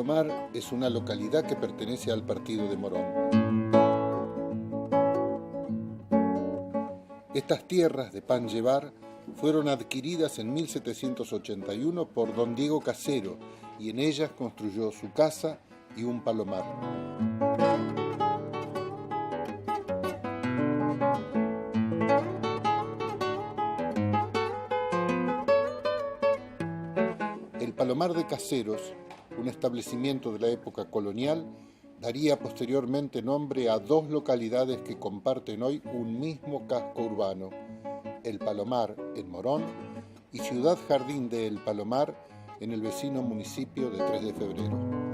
Palomar es una localidad que pertenece al partido de Morón. Estas tierras de pan llevar fueron adquiridas en 1781 por don Diego Casero y en ellas construyó su casa y un palomar. El Palomar de Caseros, un establecimiento de la época colonial, daría posteriormente nombre a dos localidades que comparten hoy un mismo casco urbano, El Palomar en Morón y Ciudad Jardín de El Palomar en el vecino municipio de 3 de Febrero.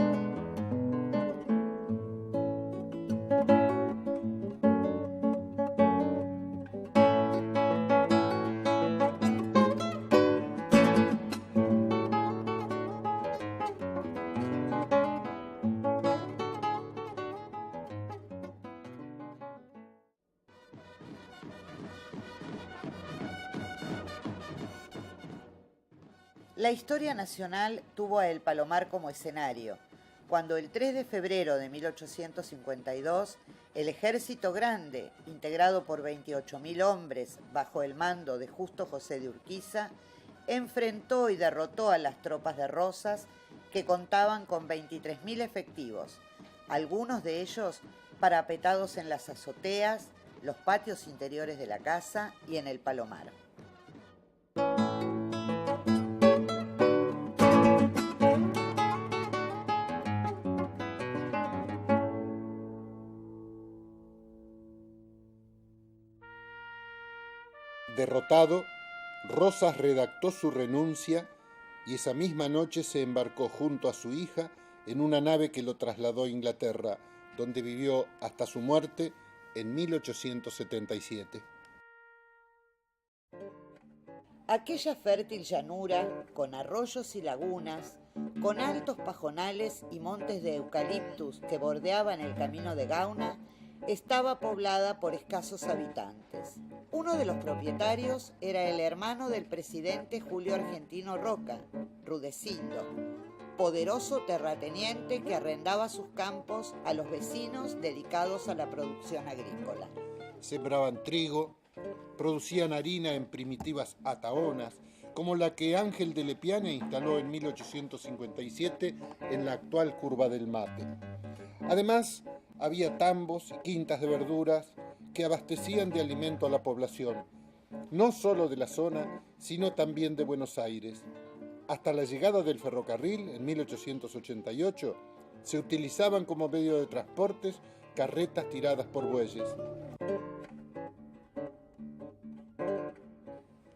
La historia nacional tuvo a El Palomar como escenario, cuando el 3 de febrero de 1852, el Ejército Grande, integrado por 28.000 hombres bajo el mando de Justo José de Urquiza, enfrentó y derrotó a las tropas de Rosas, que contaban con 23.000 efectivos, algunos de ellos parapetados en las azoteas, los patios interiores de la casa y en el Palomar. Derrotado, Rosas redactó su renuncia y esa misma noche se embarcó junto a su hija en una nave que lo trasladó a Inglaterra, donde vivió hasta su muerte en 1877. Aquella fértil llanura, con arroyos y lagunas, con altos pajonales y montes de eucaliptus que bordeaban el camino de Gauna, estaba poblada por escasos habitantes. Uno de los propietarios era el hermano del presidente Julio Argentino Roca, Rudecindo, poderoso terrateniente que arrendaba sus campos a los vecinos dedicados a la producción agrícola. Sembraban trigo, producían harina en primitivas atahonas, como la que Ángel de Lepiane instaló en 1857 en la actual Curva del Mate. Además, había tambos y quintas de verduras que abastecían de alimento a la población, no solo de la zona, sino también de Buenos Aires. Hasta la llegada del ferrocarril en 1888, se utilizaban como medio de transportes carretas tiradas por bueyes.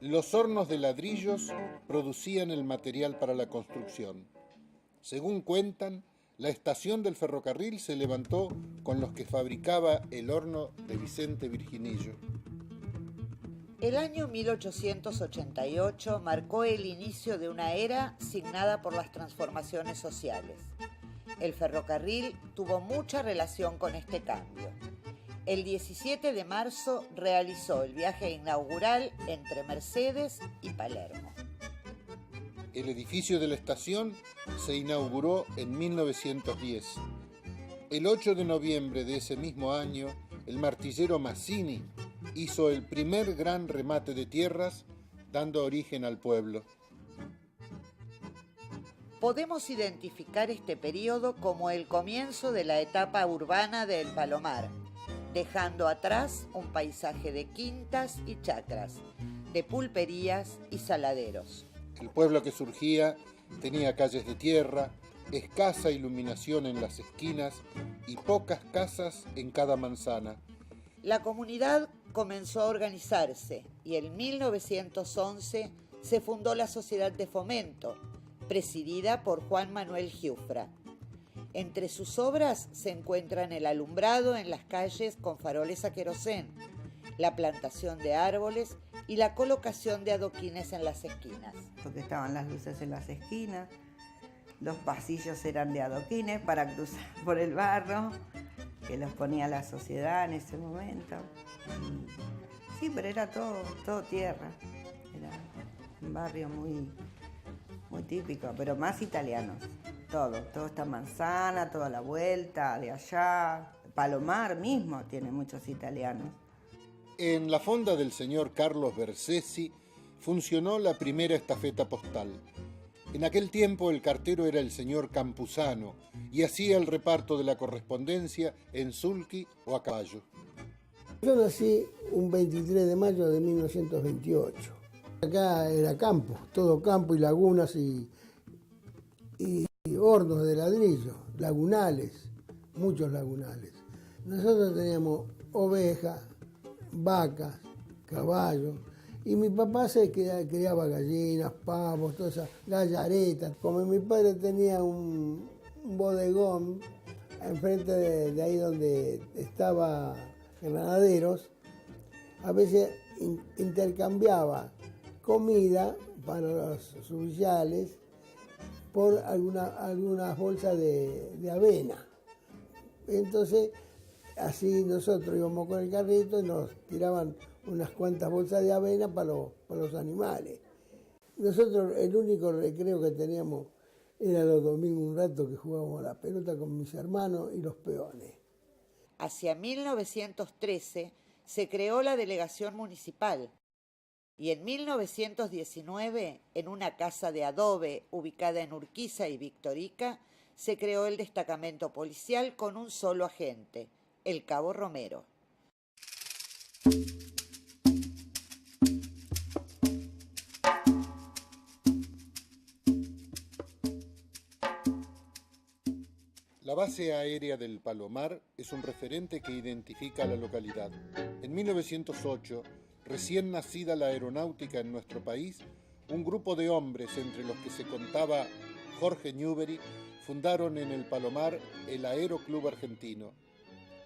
Los hornos de ladrillos producían el material para la construcción. Según cuentan, la estación del ferrocarril se levantó con los que fabricaba el horno de Vicente Virginillo. El año 1888 marcó el inicio de una era signada por las transformaciones sociales. El ferrocarril tuvo mucha relación con este cambio. El 17 de marzo realizó el viaje inaugural entre Mercedes y Palermo. El edificio de la estación se inauguró en 1910. El 8 de noviembre de ese mismo año, el martillero Mazzini hizo el primer gran remate de tierras, dando origen al pueblo. Podemos identificar este periodo como el comienzo de la etapa urbana de El Palomar, dejando atrás un paisaje de quintas y chacras, de pulperías y saladeros. El pueblo que surgía tenía calles de tierra, escasa iluminación en las esquinas y pocas casas en cada manzana. La comunidad comenzó a organizarse y en 1911 se fundó la Sociedad de Fomento, presidida por Juan Manuel Giuffra. Entre sus obras se encuentran el alumbrado en las calles con faroles a querosén, la plantación de árboles y la colocación de adoquines en las esquinas. Porque estaban las luces en las esquinas, los pasillos eran de adoquines para cruzar por el barro, que los ponía la sociedad en ese momento. Sí, pero era todo tierra. Era un barrio muy típico, pero más italianos. Toda esta manzana, toda la vuelta de allá. Palomar mismo tiene muchos italianos. En la fonda del señor Carlos Bersesi funcionó la primera estafeta postal. En aquel tiempo el cartero era el señor Campuzano y hacía el reparto de la correspondencia en sulky o a caballo. Yo nací un 23 de mayo de 1928. Acá era campo, todo campo y lagunas y hornos de ladrillo, lagunales, muchos lagunales. Nosotros teníamos ovejas, vacas, caballos, y mi papá se criaba gallinas, pavos, todas esas gallaretas. Como mi padre tenía un bodegón enfrente de ahí donde estaba Granaderos, a veces intercambiaba comida para los subillales por algunas bolsas de avena. Entonces, así nosotros íbamos con el carrito y nos tiraban unas cuantas bolsas de avena para los animales. Nosotros el único recreo que teníamos era los domingos un rato que jugábamos a la pelota con mis hermanos y los peones. Hacia 1913 se creó la delegación municipal y en 1919, en una casa de adobe ubicada en Urquiza y Victorica, se creó el destacamento policial con un solo agente, el cabo Romero. La base aérea del Palomar es un referente que identifica a la localidad. En 1908, recién nacida la aeronáutica en nuestro país, un grupo de hombres, entre los que se contaba Jorge Newbery, fundaron en el Palomar el Aeroclub Argentino.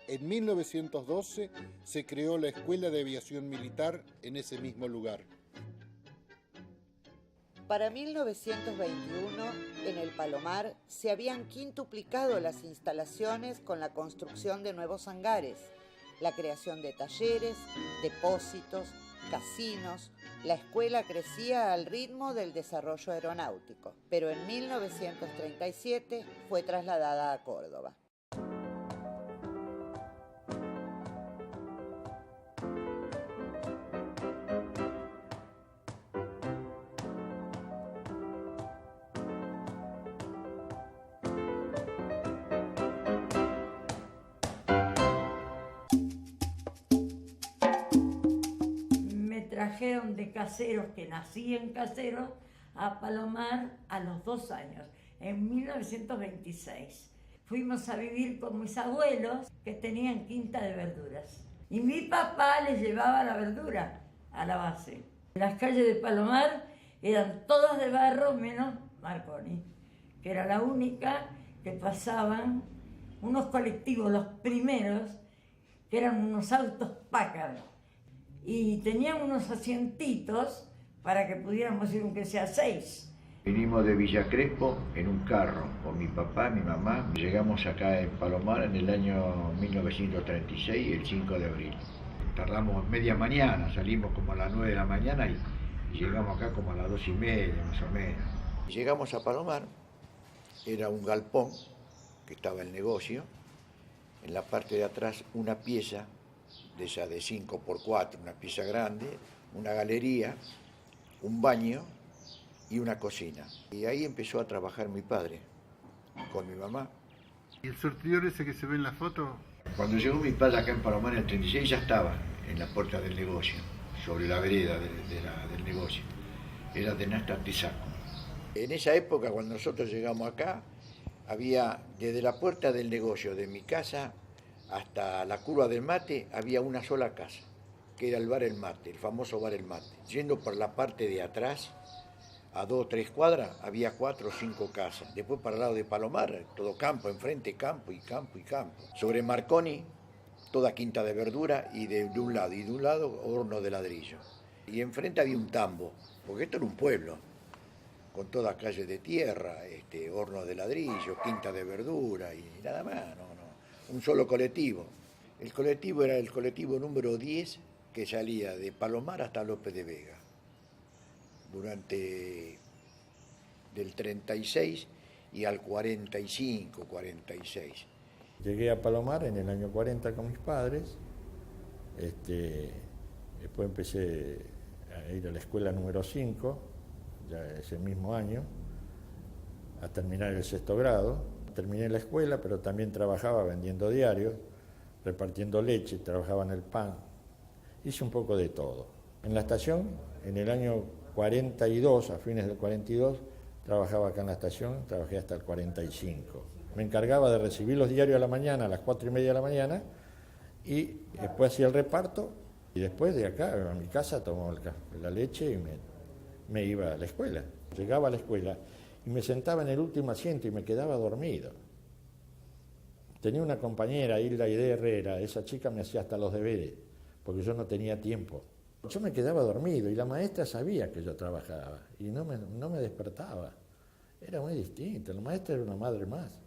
En 1912 se creó la Escuela de Aviación Militar en ese mismo lugar. Para 1921, en el Palomar se habían quintuplicado las instalaciones con la construcción de nuevos hangares, la creación de talleres, depósitos, casinos. La escuela crecía al ritmo del desarrollo aeronáutico, pero en 1937 fue trasladada a Córdoba. Trajeron de Caseros, que nací en Caseros, a Palomar a los 2 años, en 1926. Fuimos a vivir con mis abuelos, que tenían quinta de verduras. Y mi papá les llevaba la verdura a la base. Las calles de Palomar eran todas de barro, menos Marconi, que era la única que pasaban unos colectivos, los primeros, que eran unos autos Packard. Y tenían unos asientitos para que pudiéramos ir aunque sea 6. Vinimos de Villa Crespo en un carro con mi papá y mi mamá. Llegamos acá en Palomar en el año 1936, el 5 de abril. Tardamos media mañana, salimos como a las 9 de la mañana y llegamos acá como a las 2:30 más o menos. Llegamos a Palomar, era un galpón que estaba el negocio. En la parte de atrás una pieza de esa de 5x4, una pieza grande, una galería, un baño y una cocina. Y ahí empezó a trabajar mi padre con mi mamá. ¿Y el surtidor ese que se ve en la foto? Cuando llegó mi padre acá en Palomar en el 36 ya estaba en la puerta del negocio, sobre la vereda del negocio. Era de Nasta Artisaco. En esa época, cuando nosotros llegamos acá, había desde la puerta del negocio de mi casa hasta la curva del Mate, había una sola casa, que era el Bar El Mate, el famoso Bar El Mate. Yendo por la parte de atrás, a 2 o 3 cuadras, había 4 o 5 casas. Después para el lado de Palomar, todo campo, enfrente campo y campo y campo. Sobre Marconi, toda quinta de verdura y de un lado horno de ladrillo. Y enfrente había un tambo, porque esto era un pueblo, con toda calle de tierra, horno de ladrillo, quinta de verdura y nada más, no. Un solo colectivo. El colectivo era el colectivo número 10 que salía de Palomar hasta López de Vega. Durante del 36 y al 45, 46. Llegué a Palomar en el año 40 con mis padres. Después empecé a ir a la escuela número 5, ya ese mismo año, a terminar el 6º grado. Terminé la escuela, pero también trabajaba vendiendo diarios, repartiendo leche, trabajaba en el pan. Hice un poco de todo. En la estación, en el año 42, a fines del 42, trabajaba acá en la estación, trabajé hasta el 45. Me encargaba de recibir los diarios a la mañana, a las 4:30 de la mañana, y después hacía el reparto, y después de acá a mi casa tomaba la leche y me iba a la escuela. Llegaba a la escuela y me sentaba en el último asiento y me quedaba dormido. Tenía una compañera, Hilda Aide Herrera, esa chica me hacía hasta los deberes, porque yo no tenía tiempo. Yo me quedaba dormido y la maestra sabía que yo trabajaba y no me despertaba. Era muy distinto, la maestra era una madre más.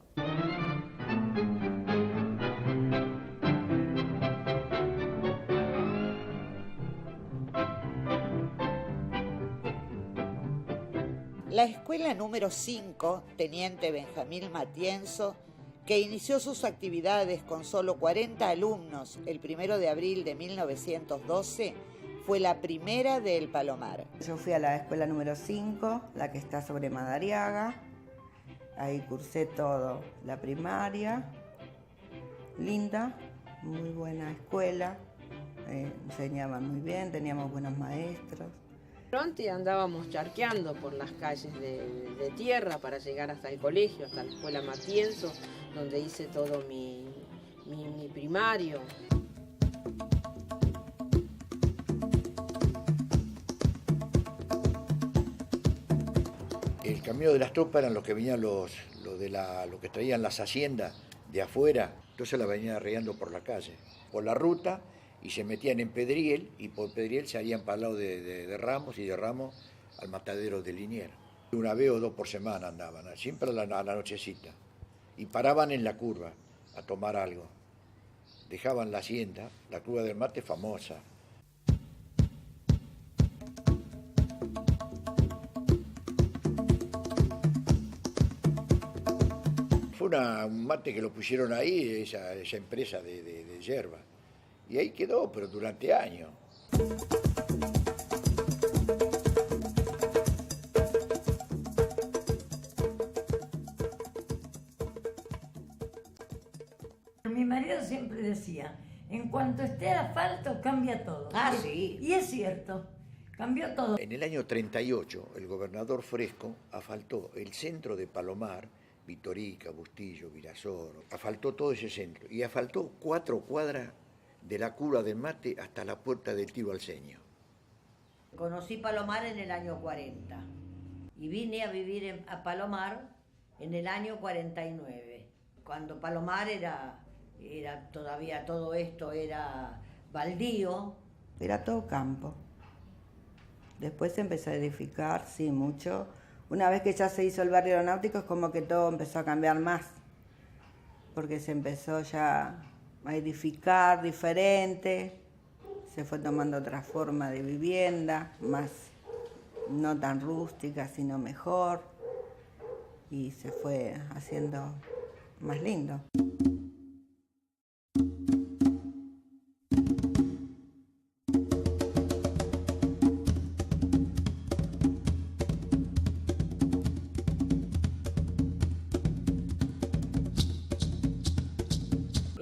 La escuela número 5, Teniente Benjamín Matienzo, que inició sus actividades con solo 40 alumnos el 1 de abril de 1912, fue la primera de El Palomar. Yo fui a la escuela número 5, la que está sobre Madariaga. Ahí cursé todo, la primaria. Linda, muy buena escuela. Enseñaban muy bien, teníamos buenos maestros. Pronto andábamos charqueando por las calles de tierra para llegar hasta el colegio, hasta la escuela Matienzo, donde hice todo mi primario. El camino de las tropas eran los que venían lo que traían las haciendas de afuera, entonces la venían arreando por la calle, por la ruta, y se metían en Pedriel, y por Pedriel se harían para el lado de Ramos, y de Ramos al matadero de Liniers. Una vez o 2 por semana andaban, siempre a la nochecita, y paraban en la curva a tomar algo. Dejaban la hacienda, la curva del mate famosa. Fue un mate que lo pusieron ahí, esa empresa de yerba. Y ahí quedó, pero durante años. Mi marido siempre decía, en cuanto esté asfalto, cambia todo. Ah, sí. Y es cierto, cambió todo. En el año 38, el gobernador Fresco asfaltó el centro de Palomar, Vitorica, Bustillo, Virasoro, asfaltó todo ese centro. Y asfaltó 4 cuadras de la curva del mate hasta la puerta del Tiro Alceño. Conocí Palomar en el año 40 y vine a vivir a Palomar en el año 49, cuando Palomar era todavía todo esto era baldío. Era todo campo. Después se empezó a edificar, sí, mucho. Una vez que ya se hizo el barrio aeronáutico es como que todo empezó a cambiar más, porque se empezó ya a edificar diferente, se fue tomando otra forma de vivienda, más no tan rústica, sino mejor, y se fue haciendo más lindo.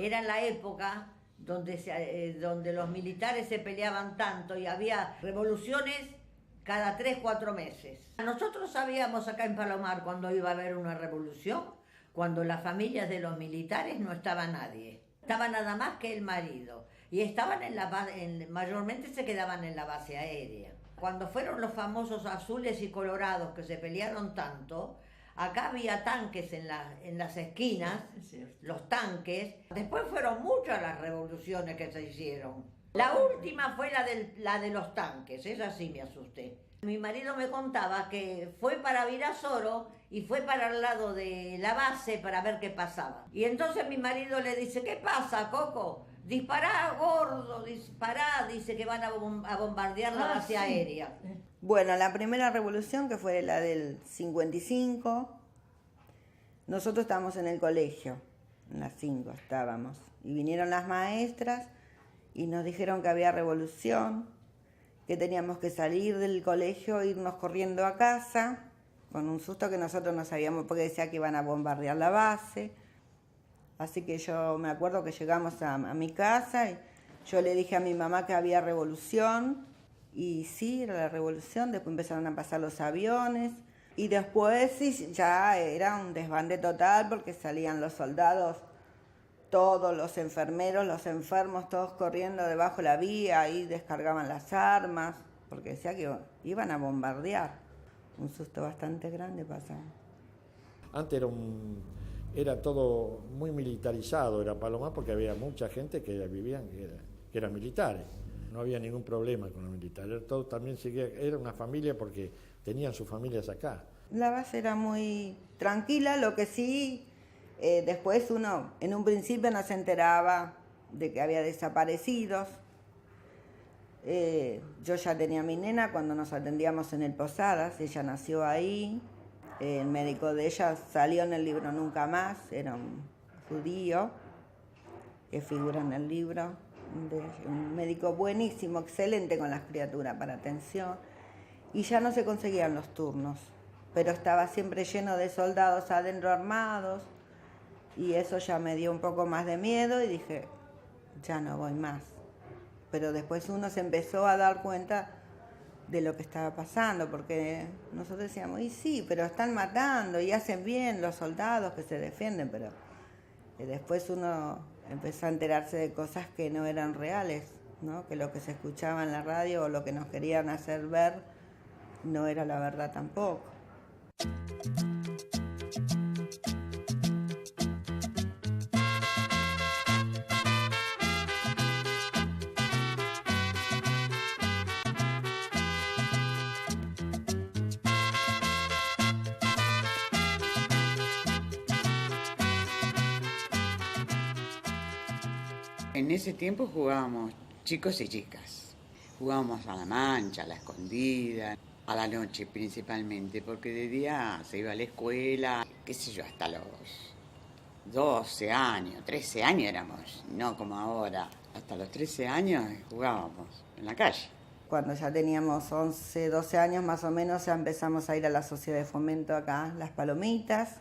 Era la época donde los militares se peleaban tanto y había revoluciones cada 3-4 meses. Nosotros sabíamos acá en Palomar cuando iba a haber una revolución, cuando las familias de los militares no estaba nadie. Estaba nada más que el marido. Y estaban mayormente se quedaban en la base aérea. Cuando fueron los famosos azules y colorados que se pelearon tanto, acá había tanques en las esquinas, los tanques. Después fueron muchas las revoluciones que se hicieron. La última fue la de los tanques, esa sí me asusté. Mi marido me contaba que fue para Virasoro y fue para el lado de la base para ver qué pasaba. Y entonces mi marido le dice, ¿qué pasa, Coco? Dispará, gordo, dispará, dice que van a bombardear la base aérea. Bueno, la primera revolución, que fue la del 55, Nosotros estábamos en el colegio, en las 5 estábamos, y vinieron las maestras y nos dijeron que había revolución, que teníamos que salir del colegio, irnos corriendo a casa, con un susto que nosotros no sabíamos, porque decía que iban a bombardear la base. Así que yo me acuerdo que llegamos a mi casa y yo le dije a mi mamá que había revolución, y sí, era la revolución. Después empezaron a pasar los aviones, y después sí, ya era un desbande total, porque salían los soldados, todos los enfermeros, los enfermos, todos corriendo debajo de la vía, ahí descargaban las armas, porque decía que iban a bombardear. Un susto bastante grande pasaba. Antes era todo muy militarizado, era Palomar, porque había mucha gente que vivían, que eran militares. No había ningún problema con los militares. Todo también era una familia porque tenían sus familias acá. La base era muy tranquila, lo que sí, después uno en un principio no se enteraba de que había desaparecidos. Yo ya tenía a mi nena cuando nos atendíamos en el Posadas, ella nació ahí. El médico de ella salió en el libro Nunca Más, era un judío que figura en el libro, un médico buenísimo, excelente con las criaturas para atención, y ya no se conseguían los turnos, pero estaba siempre lleno de soldados adentro armados, y eso ya me dio un poco más de miedo y dije, ya no voy más. Pero después uno se empezó a dar cuenta de lo que estaba pasando, porque nosotros decíamos, y sí, pero están matando y hacen bien los soldados que se defienden, pero después uno empezó a enterarse de cosas que no eran reales, ¿no? Que lo que se escuchaba en la radio o lo que nos querían hacer ver no era la verdad tampoco. En ese tiempo jugábamos chicos y chicas. Jugábamos a la mancha, a la escondida, a la noche principalmente, porque de día se iba a la escuela, qué sé yo, hasta los 12 años, 13 años éramos, no como ahora. Hasta los 13 años jugábamos en la calle. Cuando ya teníamos 11, 12 años más o menos, ya empezamos a ir a la sociedad de fomento acá, Las Palomitas,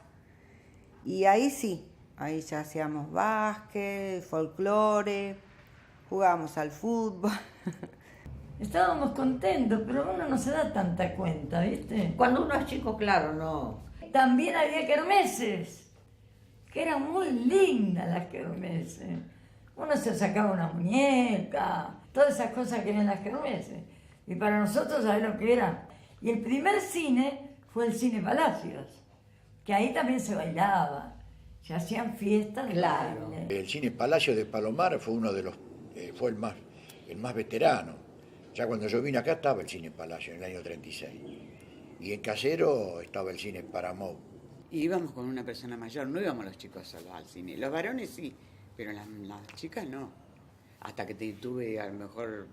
y ahí sí. Ahí ya hacíamos básquet, folclore, jugábamos al fútbol. Estábamos contentos, pero uno no se da tanta cuenta, ¿viste? Cuando uno es chico, claro, no. También había kermeses, que eran muy lindas las kermeses. Uno se sacaba una muñeca, todas esas cosas que eran las kermeses. Y para nosotros, ¿sabés lo que era? Y el primer cine fue el Cine Palacios, que ahí también se bailaba. Se hacían fiestas de baile. El Cine Palacio de Palomar fue uno de los, fue el más veterano. Ya cuando yo vine acá estaba el Cine Palacio en el año 36. Y en Casero estaba el Cine Paramount. Y íbamos con una persona mayor, no íbamos los chicos solos al cine. Los varones sí, pero las chicas no. Hasta que tuve a lo mejor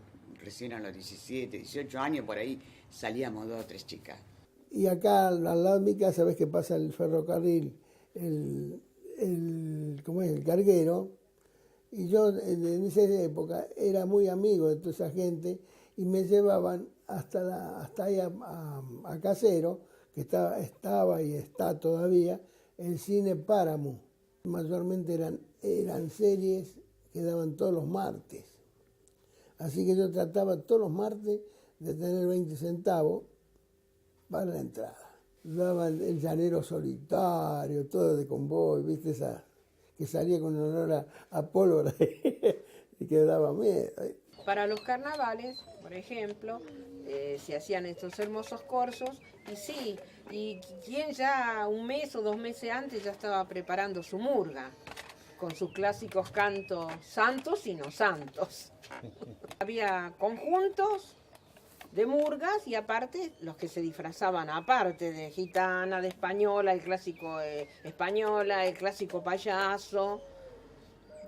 recién a los 17, 18 años por ahí salíamos 2 o 3 chicas. Y acá al lado de mi casa ves que pasa el ferrocarril, ¿cómo es? El carguero, y yo en esa época era muy amigo de toda esa gente y me llevaban hasta ahí a Casero, que estaba y está todavía el Cine Paramount. Mayormente eran series que daban todos los martes, así que yo trataba todos los martes de tener 20 centavos para la entrada. Daban El Llanero Solitario, todo de convoy, ¿viste? Esa que salía con olor a pólvora y que daba miedo. Para los carnavales, por ejemplo, se hacían estos hermosos corsos, y sí, y quien ya 1 mes o 2 meses antes ya estaba preparando su murga, con sus clásicos cantos santos y no santos. Había conjuntos de murgas y aparte los que se disfrazaban aparte de gitana, de española, el clásico española, el clásico payaso,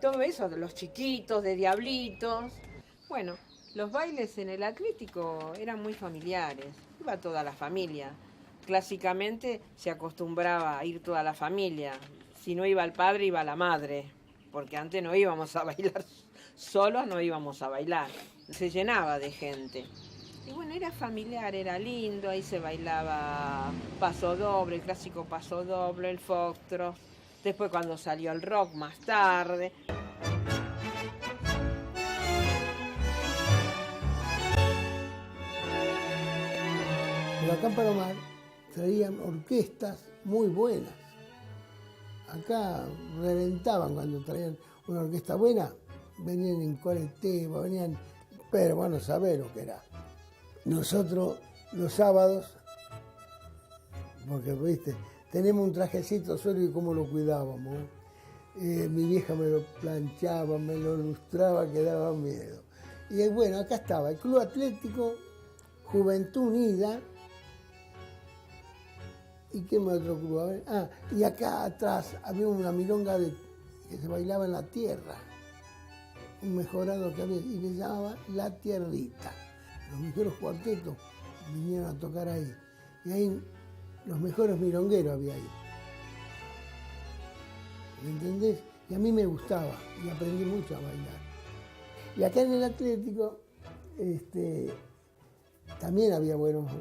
todo eso, de los chiquitos, de diablitos. Bueno, los bailes en el Atlético eran muy familiares, iba toda la familia. Clásicamente se acostumbraba a ir toda la familia. Si no iba el padre, iba la madre, porque antes no íbamos a bailar solos, no íbamos a bailar. Se llenaba de gente. Y bueno, era familiar, era lindo, ahí se bailaba paso doble, el clásico paso doble, el foxtrot. Después cuando salió el rock más tarde. Pero acá en Palomar traían orquestas muy buenas. Acá reventaban cuando traían una orquesta buena, venían en colectivo, venían, pero bueno, sabés lo que era. Nosotros los sábados, porque viste, tenemos un trajecito solo y cómo lo cuidábamos. Mi vieja me lo planchaba, me lo lustraba, que daba miedo. Y bueno, acá estaba el Club Atlético, Juventud Unida. ¿Y qué más otro club? A ver. Y acá atrás había una milonga que se bailaba en la tierra. Un mejorado que había, y se llamaba La Tierrita. Los mejores cuartetos vinieron a tocar ahí. Y ahí los mejores milongueros había ahí. ¿Me entendés? Y a mí me gustaba y aprendí mucho a bailar. Y acá en el Atlético, también había buenos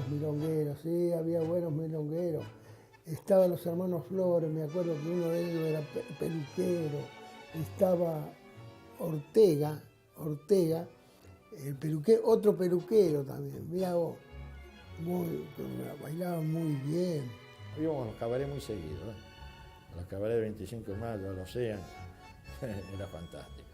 milongueros, sí, había buenos milongueros. Estaban los hermanos Flores, me acuerdo que uno de ellos era peluquero. Estaba Ortega, el peluquero, otro peluquero también, mirá vos, bailaba muy bien. Íbamos a los cabarets muy seguidos, los cabarets de 25 de mayo, al Océano, era fantástico.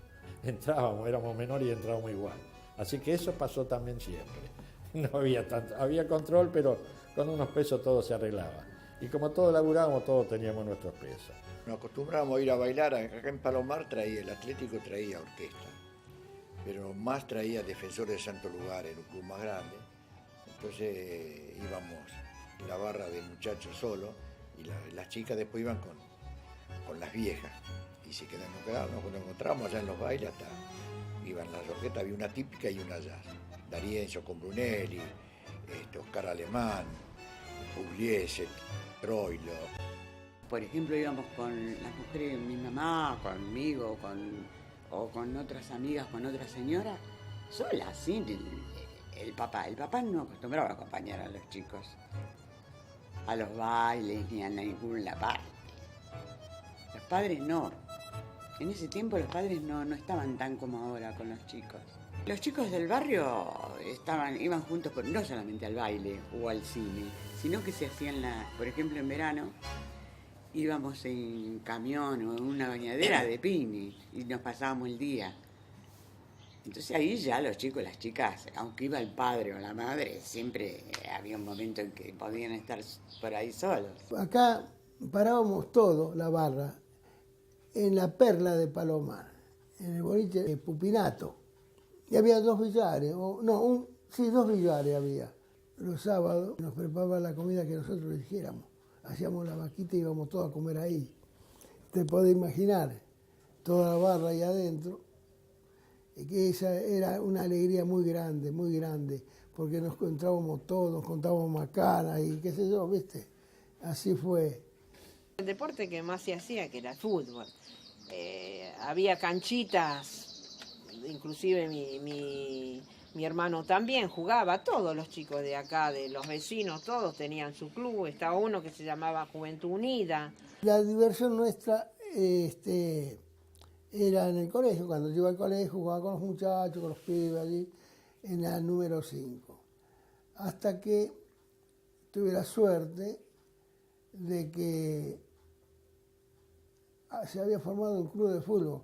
Entrábamos, éramos menores y entrábamos igual. Así que eso pasó también siempre. No había tanto, había control, pero con unos pesos todo se arreglaba. Y como todos laburábamos, todos teníamos nuestros pesos. Nos acostumbrábamos a ir a bailar, acá en Palomar el Atlético traía orquesta, pero más traía Defensores de Santo Lugar, era un club más grande. Entonces íbamos la barra de muchachos solo y las chicas después iban con las viejas. Y si nos quedábamos, cuando encontrábamos allá en los bailes, hasta iban las orquestas, había una típica y una jazz. D'Arienzo con Brunelli, Oscar Alemán, Pugliese, Troilo. Por ejemplo, íbamos con las mujeres, mi mamá, conmigo, o con otras amigas, con otra señora, solas, sin el papá. El papá no acostumbraba a acompañar a los chicos a los bailes ni a ninguna parte. Los padres no. En ese tiempo los padres no estaban tan como ahora con los chicos. Los chicos del barrio iban juntos, no solamente al baile o al cine, sino que se hacían, por ejemplo, en verano, íbamos en camión o en una bañadera de Pini y nos pasábamos el día. Entonces ahí ya los chicos, las chicas, aunque iba el padre o la madre, siempre había un momento en que podían estar por ahí solos. Acá parábamos todos, la barra, en la Perla de Palomar, en el boliche de Pupinato. Y había dos billares, dos billares había. Los sábados nos preparaban la comida que nosotros eligiéramos. Hacíamos la vaquita y íbamos todos a comer ahí. Te podés imaginar, toda la barra ahí adentro. Y que esa era una alegría muy grande, porque nos encontrábamos todos, nos contábamos macanas y qué sé yo, ¿viste? Así fue. El deporte que más se hacía, que era el fútbol. Había canchitas. Inclusive mi hermano también jugaba, todos los chicos de acá, de los vecinos, todos tenían su club, estaba uno que se llamaba Juventud Unida. La diversión nuestra era en el colegio, cuando yo iba al colegio jugaba con los muchachos, con los pibes allí, en la número 5. Hasta que tuve la suerte de que se había formado un club de fútbol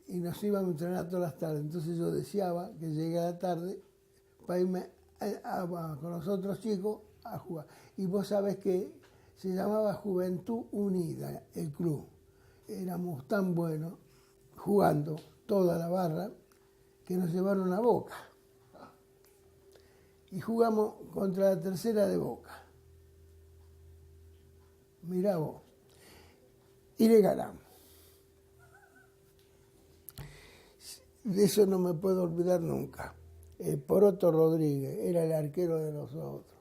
y nos íbamos a entrenar todas las tardes. Entonces yo deseaba que llegue a la tarde para irme con los otros chicos a jugar. Y vos sabés que se llamaba Juventud Unida, el club. Éramos tan buenos jugando toda la barra que nos llevaron a Boca. Y jugamos contra la Tercera de Boca. Mirá vos. Y le ganamos. De eso no me puedo olvidar nunca. Poroto Rodríguez era el arquero de nosotros.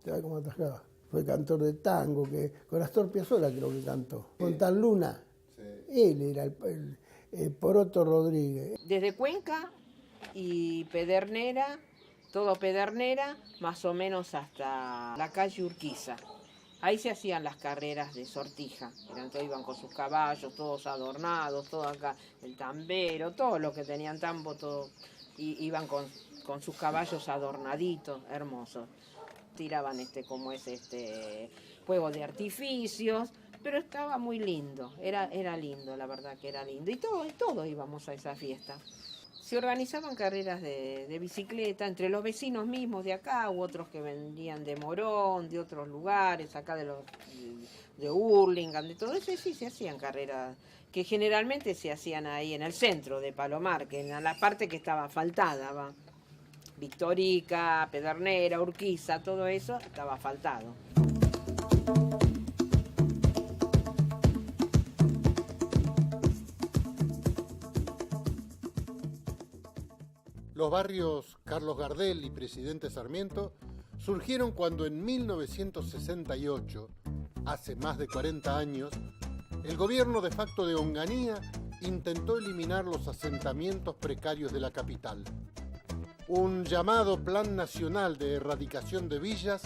¿Sabes cómo atajaba? Fue cantor de tango, que con Astor Piazzolla creo que cantó. Con Tal Luna, él era el Poroto Rodríguez. Desde Cuenca y Pedernera, todo Pedernera, más o menos hasta la calle Urquiza. Ahí se hacían las carreras de sortija, todos iban con sus caballos, todos adornados, todo acá, el tambero, todo lo que tenían tambo, todo, iban con sus caballos adornaditos, hermosos. Tiraban juego de artificios, pero estaba muy lindo, era lindo, la verdad que era lindo. Y todos íbamos a esa fiesta. Se organizaban carreras de bicicleta entre los vecinos mismos de acá, u otros que vendían de Morón, de otros lugares, acá de Hurlingham, de todo eso, y sí, se hacían carreras que generalmente se hacían ahí en el centro de Palomar, que en la parte que estaba asfaltada, ¿va? Victorica, Pedernera, Urquiza, todo eso estaba asfaltado. Los barrios Carlos Gardel y Presidente Sarmiento surgieron cuando en 1968, hace más de 40 años, el gobierno de facto de Onganía intentó eliminar los asentamientos precarios de la capital. Un llamado Plan Nacional de Erradicación de Villas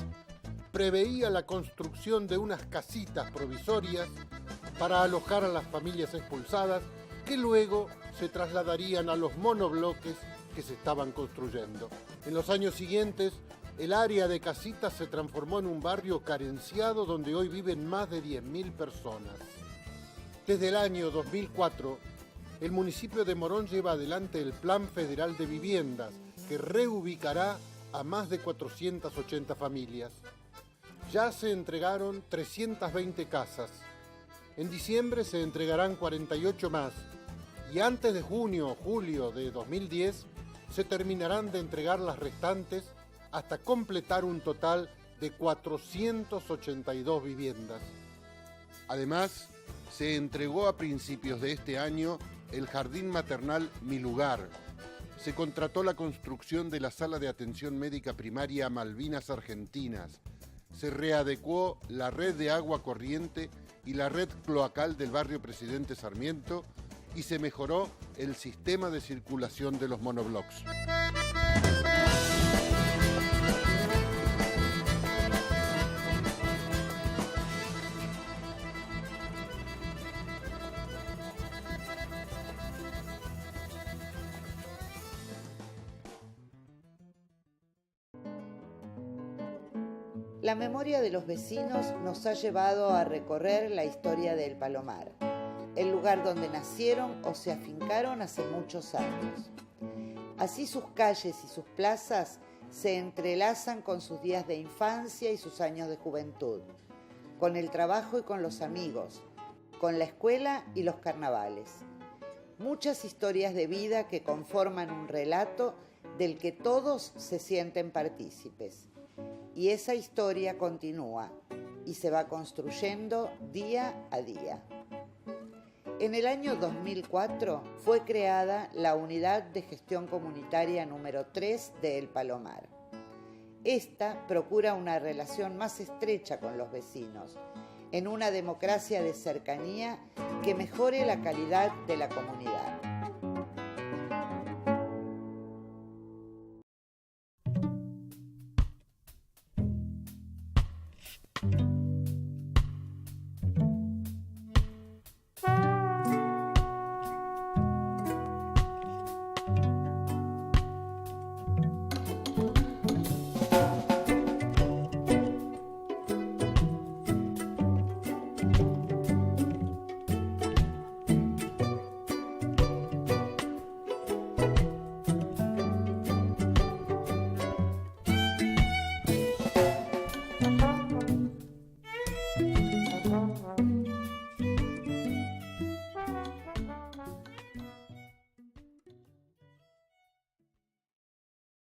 preveía la construcción de unas casitas provisorias para alojar a las familias expulsadas que luego se trasladarían a los monobloques que se estaban construyendo. En los años siguientes, el área de casitas se transformó en un barrio carenciado donde hoy viven más de 10.000 personas. Desde el año 2004, el municipio de Morón lleva adelante el Plan Federal de Viviendas, que reubicará a más de 480 familias. Ya se entregaron 320 casas. En diciembre se entregarán 48 más y antes de junio o julio de 2010 se terminarán de entregar las restantes hasta completar un total de 482 viviendas. Además, se entregó a principios de este año el Jardín Maternal Mi Lugar. Se contrató la construcción de la Sala de Atención Médica Primaria Malvinas Argentinas. Se readecuó la red de agua corriente y la red cloacal del barrio Presidente Sarmiento y se mejoró el sistema de circulación de los monoblocks. La memoria de los vecinos nos ha llevado a recorrer la historia del Palomar, el lugar donde nacieron o se afincaron hace muchos años. Así sus calles y sus plazas se entrelazan con sus días de infancia y sus años de juventud, con el trabajo y con los amigos, con la escuela y los carnavales. Muchas historias de vida que conforman un relato del que todos se sienten partícipes. Y esa historia continúa y se va construyendo día a día. En el año 2004 fue creada la Unidad de Gestión Comunitaria número 3 de El Palomar. Esta procura una relación más estrecha con los vecinos, en una democracia de cercanía que mejore la calidad de la comunidad.